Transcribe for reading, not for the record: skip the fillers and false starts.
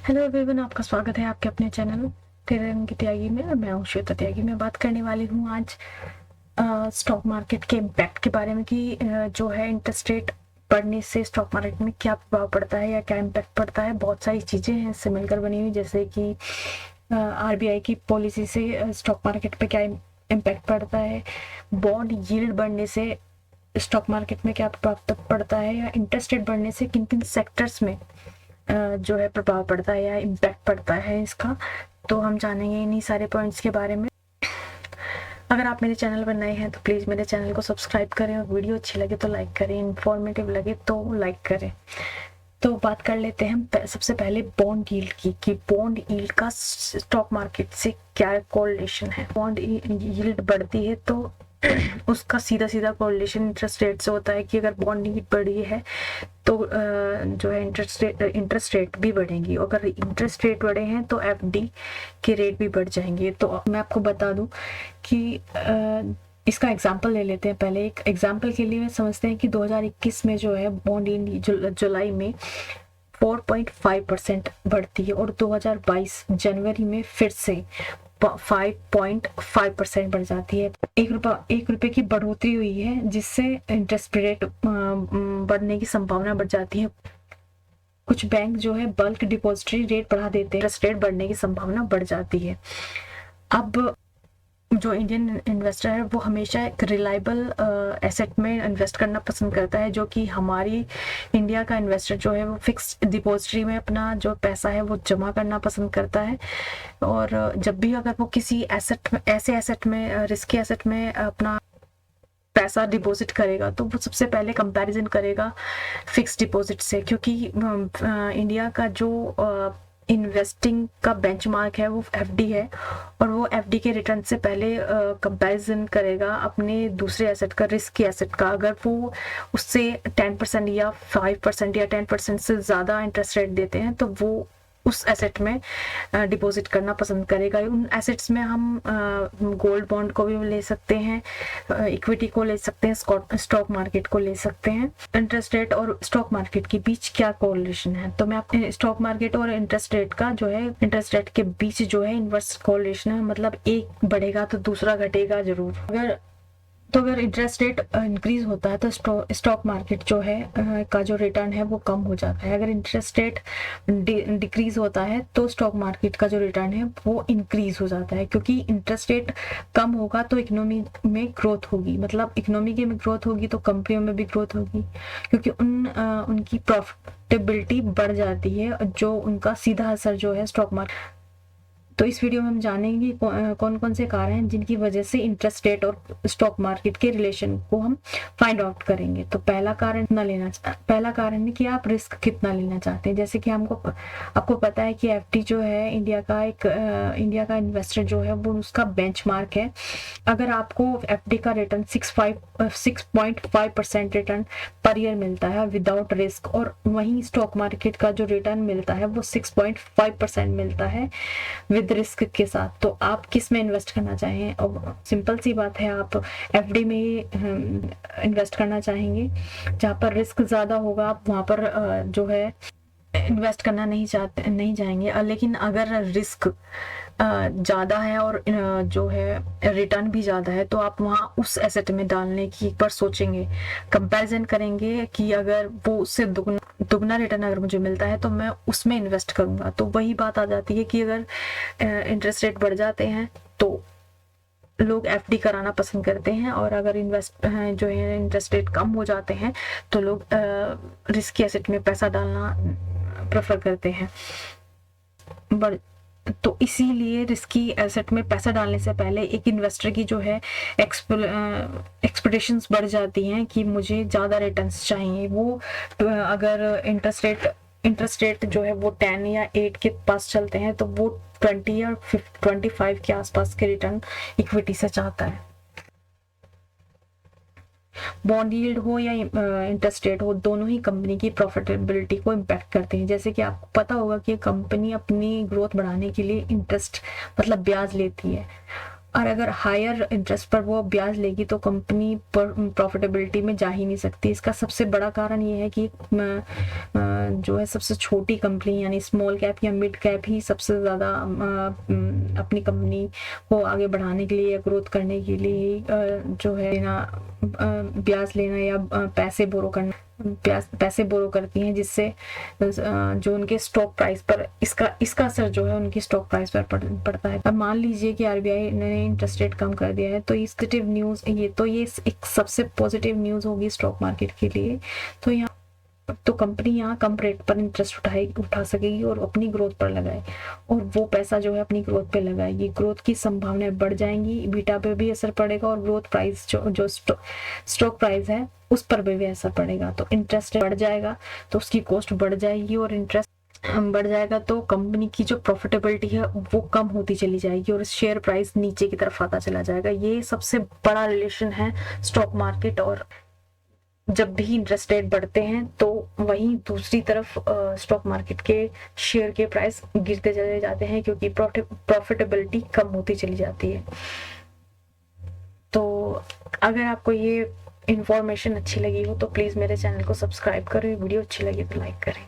Hello everyone, आपका स्वागत है आपके अपने चैनल तेरे रंग की त्यागी में। और मैं हूँ श्वेता त्यागी। मैं बात करने वाली हूँ आज स्टॉक मार्केट के इम्पैक्ट के बारे में कि जो है इंटरेस्ट रेट बढ़ने से स्टॉक मार्केट में क्या प्रभाव पड़ता है या क्या इम्पैक्ट पड़ता है। बहुत सारी चीज़ें हैं इससे मिलकर बनी हुई, जैसे कि आरबीआई की पॉलिसी से स्टॉक मार्केट पे क्या इम्पैक्ट पड़ता है, बॉन्ड यील्ड बढ़ने से स्टॉक मार्केट में क्या प्रभाव पड़ता है, या इंटरेस्ट रेट बढ़ने से किन किन सेक्टर्स में जो है प्रभाव पड़ता है या इम्पैक्ट पड़ता है इसका। तो हम जानेंगे इन्हीं सारे पॉइंट्स के बारे में। अगर आप मेरे चैनल पर नए हैं तो प्लीज़ मेरे चैनल को सब्सक्राइब करें, और वीडियो अच्छी लगे तो लाइक करें, इन्फॉर्मेटिव लगे तो लाइक करें। तो बात कर लेते हैं हम सबसे पहले बॉन्ड यील्ड की, कि बॉन्ड यील्ड का स्टॉक मार्केट से क्या कोरिलेशन है। बॉन्ड यील्ड बढ़ती है तो उसका सीधा सीधा कोरिलेशन इंटरेस्ट रेट से होता है कि अगर बॉन्ड यील्ड बढ़ी है तो जो है इंटरेस्ट रेट भी बढ़ेंगी। अगर इंटरेस्ट रेट बढ़े हैं तो एफडी के रेट भी बढ़ जाएंगे। तो मैं आपको बता दूं कि इसका एग्जाम्पल ले लेते हैं। पहले एक एग्जाम्पल के लिए समझते हैं कि 2021 में जो है बॉन्ड यील्ड जुलाई में 4.5% बढ़ती है, और 2022 जनवरी में फिर से 5.5% बढ़ जाती है। एक रुपए की बढ़ोतरी हुई है, जिससे इंटरेस्ट रेट बढ़ने की संभावना बढ़ जाती है। कुछ बैंक जो है बल्क डिपॉजिटरी रेट बढ़ा देते हैं, इंटरेस्ट रेट बढ़ने की संभावना बढ़ जाती है। अब जो इंडियन इन्वेस्टर है वो हमेशा एक रिलायबल एसेट में इन्वेस्ट करना पसंद करता है, जो कि हमारी इंडिया का इन्वेस्टर जो है वो फिक्स्ड डिपॉजिटरी में अपना जो पैसा है वो जमा करना पसंद करता है। और जब भी अगर वो किसी एसेट में, ऐसे एसेट में, रिस्की एसेट में अपना पैसा डिपॉजिट करेगा, तो वो सबसे पहले कंपैरिजन करेगा फिक्स्ड डिपॉजिट से, क्योंकि इंडिया का जो इन्वेस्टिंग का बेंचमार्क है वो एफडी है, और वो एफडी के रिटर्न से पहले कंपैरिजन करेगा अपने दूसरे एसेट का, रिस्की एसेट का। अगर वो उससे 10% या 5% या 10% से ज़्यादा इंटरेस्ट रेट देते हैं तो वो उस एसेट में डिपॉजिट करना पसंद करेगा। उन एसेट्स में हम गोल्ड बॉन्ड को भी ले सकते हैं, इक्विटी को ले सकते हैं, स्टॉक मार्केट को ले सकते हैं। इंटरेस्ट रेट और स्टॉक मार्केट के बीच क्या कोरिलेशन है, तो मैं आपको स्टॉक मार्केट और इंटरेस्ट रेट का जो है, इंटरेस्ट रेट के बीच जो है इनवर्स कोरिलेशन है, मतलब एक बढ़ेगा तो दूसरा घटेगा जरूर। अगर इंटरेस्ट रेट इंक्रीज होता है तो स्टॉक मार्केट जो है का जो रिटर्न है वो कम हो जाता है। अगर इंटरेस्ट रेट डिक्रीज होता है तो स्टॉक मार्केट का जो रिटर्न है वो इंक्रीज हो जाता है, क्योंकि इंटरेस्ट रेट कम होगा तो इकोनॉमी में ग्रोथ होगी, मतलब इकोनॉमी के में ग्रोथ होगी तो कंपनियों में भी ग्रोथ होगी, क्योंकि उनकी प्रॉफिटेबिलिटी बढ़ जाती है, जो उनका सीधा असर जो है स्टॉक मार्केट। तो इस वीडियो में हम जानेंगे कौन कौन से कारण हैं जिनकी वजह से इंटरेस्ट रेट और स्टॉक मार्केट के रिलेशन को हम फाइंड आउट करेंगे। तो पहला कारण है कि आप रिस्क कितना लेना चाहते हैं। जैसे कि आपको पता है कि एफडी जो है इंडिया का इन्वेस्टर जो है वो उसका बेंचमार्क है। अगर आपको एफडी का रिटर्न 6.5% रिटर्न पर ईयर मिलता है विदाउट रिस्क, और वहीं स्टॉक मार्केट का जो रिटर्न मिलता है वो 6.5% मिलता है विद रिस्क के साथ, तो आप किस में इन्वेस्ट करना चाहें। और सिंपल सी बात है, आप एफडी में ही इन्वेस्ट करना चाहेंगे। जहाँ पर रिस्क ज़्यादा होगा आप वहाँ पर जो है इन्वेस्ट करना नहीं जाएंगे। लेकिन अगर रिस्क ज़्यादा है और जो है रिटर्न भी ज़्यादा है तो आप वहाँ उस एसेट में डालने की एक बार सोचेंगे, कंपैरिजन करेंगे कि अगर वो उससे दुगना रिटर्न अगर मुझे मिलता है तो मैं उसमें इन्वेस्ट करूँगा। तो वही बात आ जाती है कि अगर इंटरेस्ट रेट बढ़ जाते हैं तो लोग एफडी कराना पसंद करते हैं, और अगर जो है इंटरेस्ट रेट कम हो जाते हैं तो लोग रिस्की एसेट में पैसा डालना प्रेफर करते हैं। तो इसीलिए रिस्की एसेट में पैसा डालने से पहले एक इन्वेस्टर की जो है एक्सपेक्टेशंस बढ़ जाती हैं कि मुझे ज़्यादा रिटर्न्स चाहिए। वो अगर इंटरेस्ट रेट जो है वो 10 या 8 के पास चलते हैं तो वो 20 या 25 के आसपास के रिटर्न इक्विटी से चाहता है। बॉन्ड यील्ड हो या इंटरेस्ट रेट हो, दोनों ही कंपनी की प्रॉफिटेबिलिटी को इम्पैक्ट करते हैं। जैसे कि आपको पता होगा कि कंपनी अपनी ग्रोथ बढ़ाने के लिए इंटरेस्ट मतलब ब्याज लेती है। और अगर हायर इंटरेस्ट पर वो ब्याज लेगी तो कंपनी पर प्रॉफिटेबिलिटी में जा ही नहीं सकती। इसका सबसे बड़ा कारण ये है कि जो है सबसे छोटी कंपनी यानी स्मॉल कैप या मिड कैप ही सबसे ज़्यादा अपनी कंपनी को आगे बढ़ाने के लिए या ग्रोथ करने के लिए जो है ब्याज लेना या पैसे बोरो करती हैं, जिससे जो उनके स्टॉक प्राइस पर इसका असर जो है उनकी स्टॉक प्राइस पर पड़ता है। अब मान लीजिए कि आरबीआई ने इंटरेस्ट रेट कम कर दिया है, तो ये एक सबसे पॉजिटिव न्यूज़ होगी स्टॉक मार्केट के लिए। तो कंपनी यहाँ कम रेट पर इंटरेस्ट उठा सकेगी और अपनी ग्रोथ पर लगाए, और वो पैसा जो है अपनी ग्रोथ पे लगाएगी। ग्रोथ की संभावनाएं बढ़ जाएंगी, बीटा पे भी असर पड़ेगा, और ग्रोथ प्राइस जो स्टॉक प्राइस है उस पर भी असर पड़ेगा। तो इंटरेस्ट बढ़ जाएगा तो उसकी कॉस्ट बढ़ जाएगी, और इंटरेस्ट बढ़ जाएगा तो कंपनी की जो प्रॉफिटेबिलिटी है वो कम होती चली जाएगी और शेयर प्राइस नीचे की तरफ आता चला जाएगा। ये सबसे बड़ा रिलेशन है स्टॉक मार्केट और जब भी इंटरेस्ट रेट बढ़ते हैं तो वहीं दूसरी तरफ स्टॉक मार्केट के शेयर के प्राइस गिरते चले जाते हैं, क्योंकि प्रॉफिटेबिलिटी कम होती चली जाती है। तो अगर आपको ये इंफॉर्मेशन अच्छी लगी हो तो प्लीज़ मेरे चैनल को सब्सक्राइब करें, वीडियो अच्छी लगी तो लाइक करें।